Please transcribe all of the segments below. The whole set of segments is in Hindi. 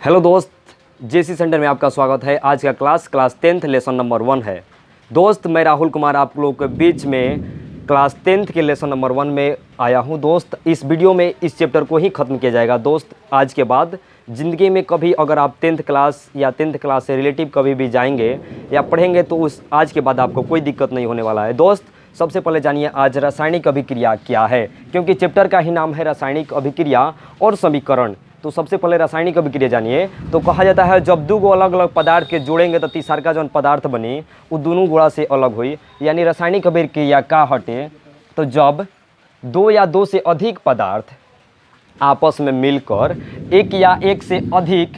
हेलो दोस्त, जेसी सेंटर में आपका स्वागत है। आज का क्लास 10th लेसन नंबर 1 है। दोस्त, मैं राहुल कुमार आप लोगों के बीच में क्लास 10th के लेसन नंबर 1 में आया हूं। दोस्त, इस वीडियो में इस चैप्टर को ही ख़त्म किया जाएगा। दोस्त, आज के बाद ज़िंदगी में कभी अगर आप 10th क्लास या 10th क्लास से रिलेटिव कभी भी जाएंगे या पढ़ेंगे तो उस आज के बाद आपको कोई दिक्कत नहीं होने वाला है। दोस्त, सबसे पहले जानिए आज रासायनिक अभिक्रिया क्या है, क्योंकि चैप्टर का ही नाम है रासायनिक अभिक्रिया और समीकरण। तो सबसे पहले रासायनिक अभिक्रिया जानिए। तो कहा जाता है जब दो अलग अलग पदार्थ के जोड़ेंगे तो तीसरा जो पदार्थ बनी वो दोनों गुणा से अलग हुई, यानी रासायनिक अभिक्रिया का हटे तो जब दो या दो से अधिक पदार्थ आपस में मिलकर एक या एक से अधिक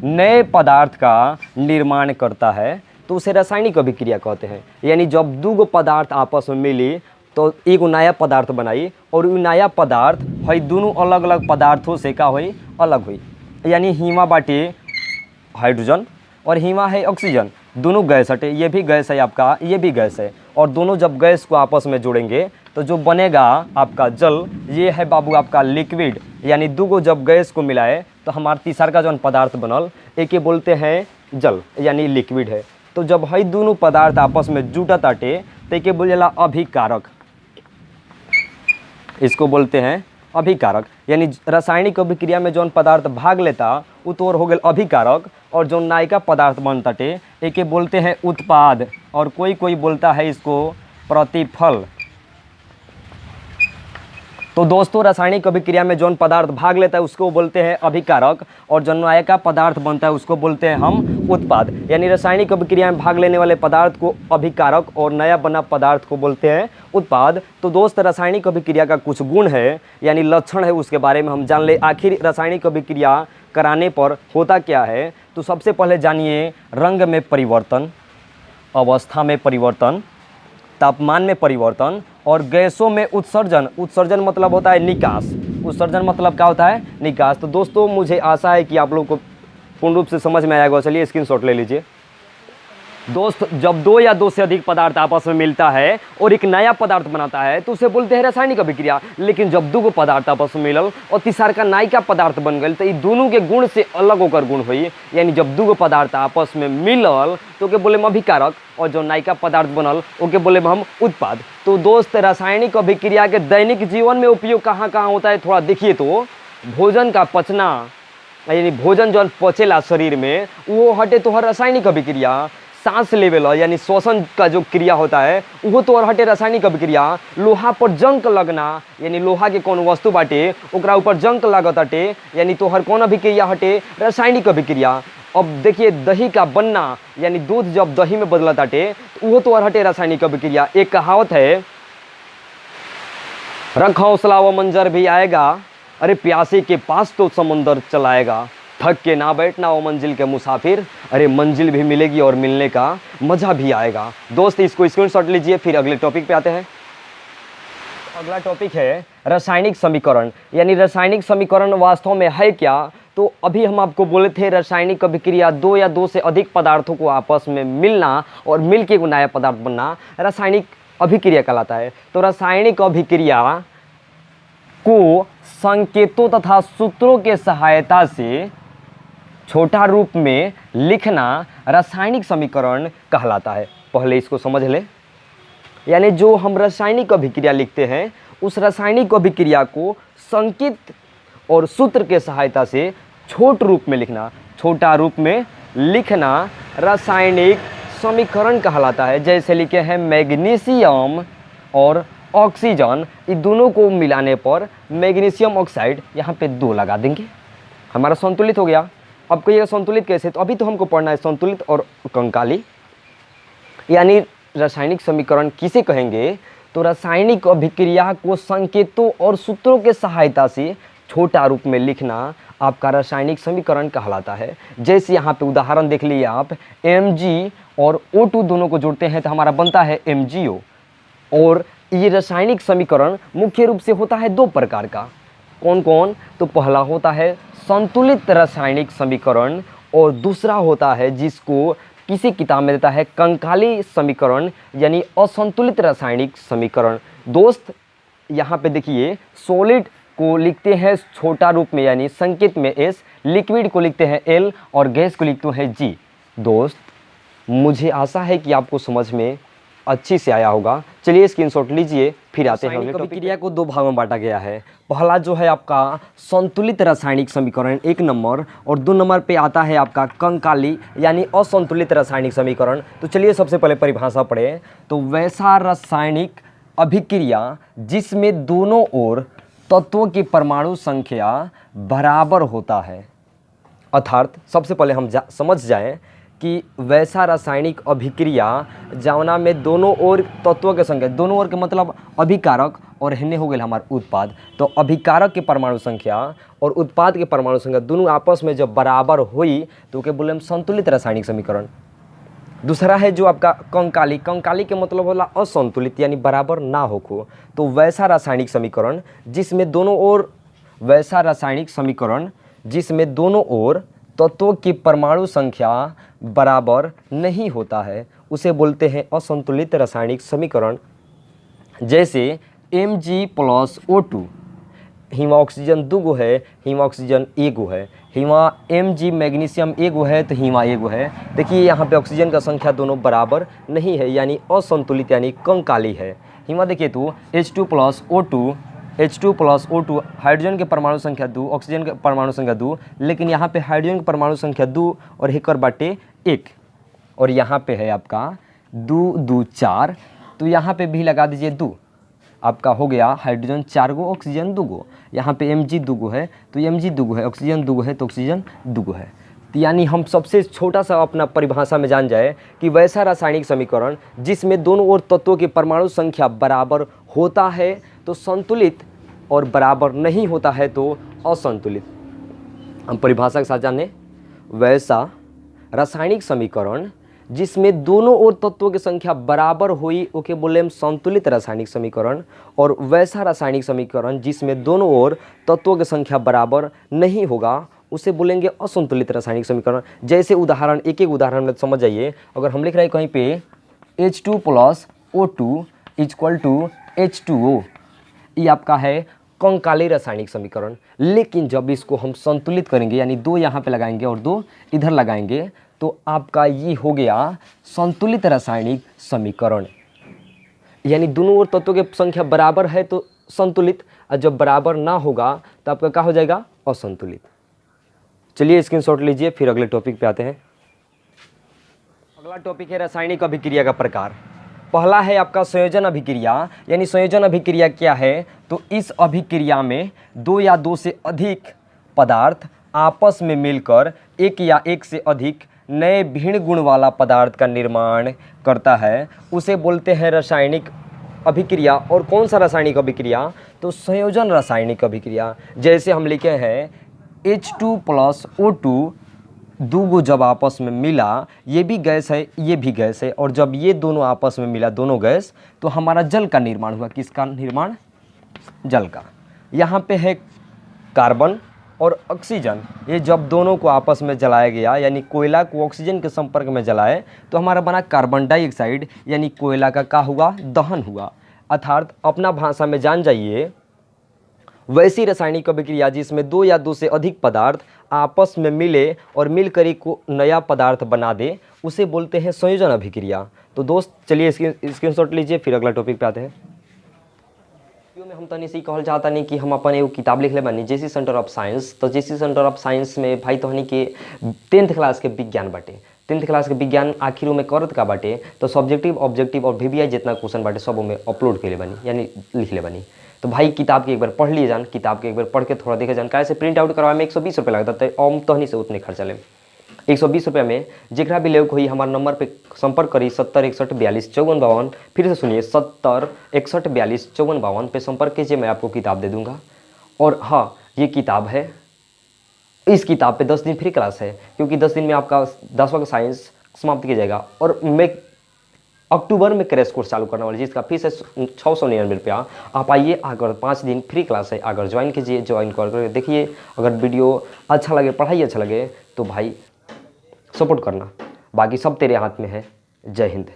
नए पदार्थ का निर्माण करता है तो उसे रासायनिक अभिक्रिया कहते हैं। यानी जब दो पदार्थ आपस में मिली तो एक नया पदार्थ बनाई और वो नया पदार्थ है दोनों अलग अलग पदार्थों से का हुई अलग हुई। यानी हीमा बाटे हाइड्रोजन और हीमा है ऑक्सीजन, दोनों गैस हटे। ये भी गैस है आपका, ये भी गैस है, और दोनों जब गैस को आपस में जोड़ेंगे तो जो बनेगा आपका जल। ये है बाबू आपका लिक्विड। यानी दो जब गैस को मिलाए तो हमारा तीसरा जो पदार्थ बनल एक के बोलते हैं जल, यानी लिक्विड है। तो जब है दोनों पदार्थ आपस में जुटा ताटे तो के बोलेला अभिकारक, इसको बोलते हैं अभिकारक। यानी रासायनिक अभिक्रिया में जौन पदार्थ भाग लेता वो तो हो गया अभिकारक, और जो नायिका पदार्थ बनताटे एक बोलते हैं उत्पाद, और कोई कोई बोलता है इसको प्रतिफल। तो दोस्तों, रासायनिक अभिक्रिया में जौन पदार्थ भाग लेता है उसको बोलते हैं अभिकारक, और जो नायिका पदार्थ बनता है उसको बोलते हैं हम उत्पाद। यानी रासायनिक अभिक्रिया में भाग लेने वाले पदार्थ को अभिकारक और नया बना पदार्थ को बोलते हैं उत्पाद। तो दोस्त, रासायनिक अभिक्रिया का कुछ गुण है यानी लक्षण है, उसके बारे में हम जान ले। आखिर रासायनिक अभिक्रिया कराने पर होता क्या है, तो सबसे पहले जानिए रंग में परिवर्तन, अवस्था में परिवर्तन, तापमान में परिवर्तन और गैसों में उत्सर्जन। उत्सर्जन मतलब होता है निकास, उत्सर्जन मतलब क्या होता है निकास। तो दोस्तों, मुझे आशा है कि आप लोगों को पूर्ण रूप से समझ में आएगा। चलिए स्क्रीनशॉट ले लीजिए। दोस्त, जब दो या दो से अधिक पदार्थ आपस में मिलता है और एक नया पदार्थ बनाता है तो उसे बोलते हैं रासायनिक अभिक्रिया। लेकिन जब दो पदार्थ आपस में मिलल और तीसरा का नायिका पदार्थ बन गए तो ये दोनों के गुण से अलग होकर गुण हुई। यानी जब दो पदार्थ आपस में मिलल तो के बोले हम अभिकारक, और जो नायिका पदार्थ बनल ओके बोले हम उत्पाद। तो दोस्त, रासायनिक अभिक्रिया के दैनिक जीवन में उपयोग कहाँ कहाँ होता है थोड़ा देखिए। तो भोजन का पचना, यानी भोजन जो पचेला शरीर में वो हटे तो हर रासायनिक अभिक्रिया। सांस लेवेला यानी श्वसन का जो क्रिया होता है वो तो हटे रासायनिक अभिक्रिया। लोहा पर जंक लगना, यानी लोहा के कौन वस्तु बाटे ओकरा ऊपर जंक लागत हटे, यानी तो हर कौन अभिक्रिया हटे रासायनिक अभिक्रिया। अब देखिए दही का बनना, यानी दूध जब दही में बदलत हटे वो तो हटे रासायनिक अभिक्रिया। एक कहावत है, रख हौसला वो मंजर भी आएगा, अरे प्यासे के पास तो समंदर चलाएगा। थक के ना बैठना वो मंजिल के मुसाफिर, अरे मंजिल भी मिलेगी और मिलने का मजा भी आएगा। दोस्त, इसको स्क्रीनशॉट लीजिए। फिर अगले टॉपिक पे आते हैं। अगला टॉपिक है रासायनिक समीकरण। यानी रासायनिक समीकरण वास्तव में है क्या, तो अभी हम आपको बोले थे रासायनिक अभिक्रिया दो या दो से अधिक पदार्थों को आपस में मिलना और मिलके को नया पदार्थ बनना रासायनिक अभिक्रिया कहलाता है। तो रासायनिक अभिक्रिया को संकेतों तथा सूत्रों के सहायता से छोटा रूप में लिखना रासायनिक समीकरण कहलाता है। पहले इसको समझ ले। यानी जो हम रासायनिक अभिक्रिया लिखते हैं उस रासायनिक अभिक्रिया को संकेत और सूत्र के सहायता से छोट रूप में लिखना, छोटा रूप में लिखना रासायनिक समीकरण कहलाता है। जैसे लिखे हैं मैग्नीशियम और ऑक्सीजन, ये दोनों को मिलाने पर मैग्नीशियम ऑक्साइड, यहाँ पे 2 लगा देंगे, हमारा संतुलित हो गया। अब कहिएगा संतुलित कैसे, तो अभी तो हमको पढ़ना है संतुलित और कंकाली। यानी रासायनिक समीकरण किसे कहेंगे, तो रासायनिक अभिक्रिया को संकेतों और सूत्रों के सहायता से छोटा रूप में लिखना आपका रासायनिक समीकरण कहलाता है। जैसे यहाँ पे उदाहरण देख लीजिए आप, Mg और O2 दोनों को जोड़ते हैं तो हमारा बनता है MgO। और ये रासायनिक समीकरण मुख्य रूप से होता है 2 प्रकार का। कौन कौन, तो पहला होता है संतुलित रासायनिक समीकरण और दूसरा होता है जिसको किसी किताब में देता है कंकाली समीकरण, यानी असंतुलित रासायनिक समीकरण। दोस्त, यहाँ पे देखिए सॉलिड को लिखते हैं छोटा रूप में यानी संकेत में S, लिक्विड को लिखते हैं L और गैस को लिखते हैं G। दोस्त मुझे आशा है कि आपको समझ में अच्छी से आया होगा। चलिए स्क्रीनशॉट लीजिए, फिर आते हैं। रासायनिक अभिक्रिया को 2 भागों में बांटा गया है। पहला जो है आपका संतुलित रासायनिक समीकरण 1 नंबर, और 2 नंबर पे आता है आपका कंकाली यानी असंतुलित रासायनिक समीकरण। तो चलिए सबसे पहले परिभाषा पढ़े। तो वैसा रासायनिक अभिक्रिया जिसमें दोनों ओर तत्वों की परमाणु संख्या बराबर होता है। अर्थात सबसे पहले हम समझ जाएं कि वैसा रासायनिक अभिक्रिया जवना में दोनों ओर तत्वों के संख्या, दोनों ओर के मतलब अभिकारक और हेने हो गए हमारे उत्पाद, तो अभिकारक के परमाणु संख्या और उत्पाद के परमाणु संख्या दोनों आपस में जब बराबर हुई तो के बोले हम संतुलित रासायनिक समीकरण। दूसरा है जो आपका कंकाली, कंकाली के मतलब होला असंतुलित यानी बराबर ना हो। तो वैसा रासायनिक समीकरण जिसमें दोनों ओर, वैसा रासायनिक समीकरण जिसमें दोनों ओर तत्वों की परमाणु संख्या बराबर नहीं होता है उसे बोलते हैं असंतुलित रासायनिक समीकरण। जैसे Mg+O2, हिमा ऑक्सीजन 2 गो है, हिमा ऑक्सीजन 1 गो है, हिमा Mg मैग्नीशियम 1 गो है तो हिमा 1 गो है। देखिए यहाँ पे ऑक्सीजन का संख्या दोनों बराबर नहीं है यानी असंतुलित यानी कंकाली है। हिमा देखिए तो H2+O2 हाइड्रोजन के परमाणु संख्या 2, ऑक्सीजन के परमाणु संख्या 2, लेकिन यहाँ पे हाइड्रोजन के परमाणु संख्या 2 और हेकर बाटे 1, और यहाँ पे है आपका 2 2 4, तो यहाँ पे भी लगा दीजिए 2, आपका हो गया हाइड्रोजन 4 गो, ऑक्सीजन 2 गो। यहाँ पे Mg 2 गो है तो Mg 2 गो है, ऑक्सीजन 2 गो है तो ऑक्सीजन 2 गो है। तो यानी हम सबसे छोटा सा अपना परिभाषा में जान जाए कि वैसा रासायनिक समीकरण जिसमें दोनों ओर तत्वों की परमाणु संख्या बराबर होता है तो संतुलित, और बराबर नहीं होता है तो असंतुलित। हम परिभाषा के साथ जाने, वैसा रासायनिक समीकरण जिसमें दोनों ओर तत्वों की संख्या बराबर हुई ओके बोले हम संतुलित रासायनिक समीकरण, और वैसा रासायनिक समीकरण जिसमें दोनों ओर तत्वों की संख्या बराबर नहीं होगा उसे बोलेंगे असंतुलित रासायनिक समीकरण। जैसे उदाहरण, एक एक उदाहरण में समझ जाइए। अगर हम लिख रहे हैं कहीं पे H2+O2 = H2O, ये आपका है कंकाली रासायनिक समीकरण। लेकिन जब इसको हम संतुलित करेंगे यानी 2 यहाँ पे लगाएंगे और 2 इधर लगाएंगे तो आपका ये हो गया संतुलित रासायनिक समीकरण। यानी दोनों ओर तत्वों की संख्या बराबर है तो संतुलित, और जब बराबर ना होगा तो आपका क्या हो जाएगा, असंतुलित। चलिए स्क्रीनशॉट लीजिए, फिर अगले टॉपिक पे आते हैं। अगला टॉपिक है रासायनिक अभिक्रिया का प्रकार। पहला है आपका संयोजन अभिक्रिया, यानी संयोजन अभिक्रिया क्या है, तो इस अभिक्रिया में 2 या 2 से अधिक पदार्थ आपस में मिलकर एक या एक से अधिक नए भिन्न गुण वाला पदार्थ का निर्माण करता है, उसे बोलते हैं रासायनिक अभिक्रिया। और कौन सा रासायनिक अभिक्रिया, तो संयोजन रासायनिक अभिक्रिया। जैसे हम लिखे हैं H2+O2, 2 गो जब आपस में मिला, ये भी गैस है ये भी गैस है, और जब ये दोनों आपस में मिला दोनों गैस तो हमारा जल का निर्माण हुआ। किसका निर्माण, जल का। यहाँ पे है कार्बन और ऑक्सीजन, ये जब दोनों को आपस में जलाया गया यानी कोयला को ऑक्सीजन के संपर्क में जलाए तो हमारा बना कार्बन डाइऑक्साइड, यानी कोयला का क्या हुआ, दहन हुआ। अर्थात अपना भाषा में जान जाइए, वैसी रासायनिक अभिक्रिया जिसमें 2 या 2 से अधिक पदार्थ आपस में मिले और मिलकर एक नया पदार्थ बना दे उसे बोलते हैं संयोजन अभिक्रिया। तो दोस्त चलिए स्क्रीनशॉट लीजिए, फिर अगला टॉपिक पे आते हैं। वीडियो में हम तनी से कहल चाहता नहीं कि हम अपन एगो किताब लिख ले बानी जेसी सेंटर ऑफ साइंस। तो जेसी सेंटर ऑफ साइंस में भाई तहनी के 10th क्लास के विज्ञान बाटे, 10th क्लास के विज्ञान आखिर में करत का बाटे, तो सब्जेक्टिव ऑब्जेक्टिव और VBI जितना क्वेश्चन बाटे सब में अपलोड कर ले बानी यानी लिख ले बानी। तो भाई किताब के एक बार पढ़ लिए जान, किताब के एक बार पढ़ के थोड़ा देखे जान। कैसे प्रिंट आउट करवाए में 120 रुपये लगता है, और तहनी से उतने खर्चा ले 120 रुपये में। जिकरा भी लेक हुई हमारे नंबर पे संपर्क करी 70 61 42 54 52। फिर से सुनिए 70 61 42 54 52 पे संपर्क कीजिए, मैं आपको किताब दे दूंगा। और हाँ, ये किताब है, इस किताब पे 10 दिन फ्री क्लास है, क्योंकि 10 दिन में आपका 10वां का साइंस समाप्त किया जाएगा। और मैं अक्टूबर में क्रैश कोर्स चालू करने वाली जिसका फीस है 699 रुपया। आप आइए, अगर 5 दिन फ्री क्लास है, अगर ज्वाइन कीजिए, ज्वाइन कर देखिए। अगर वीडियो अच्छा लगे, पढ़ाई अच्छा लगे तो भाई सपोर्ट करना, बाकी सब तेरे हाथ में है। जय हिंद।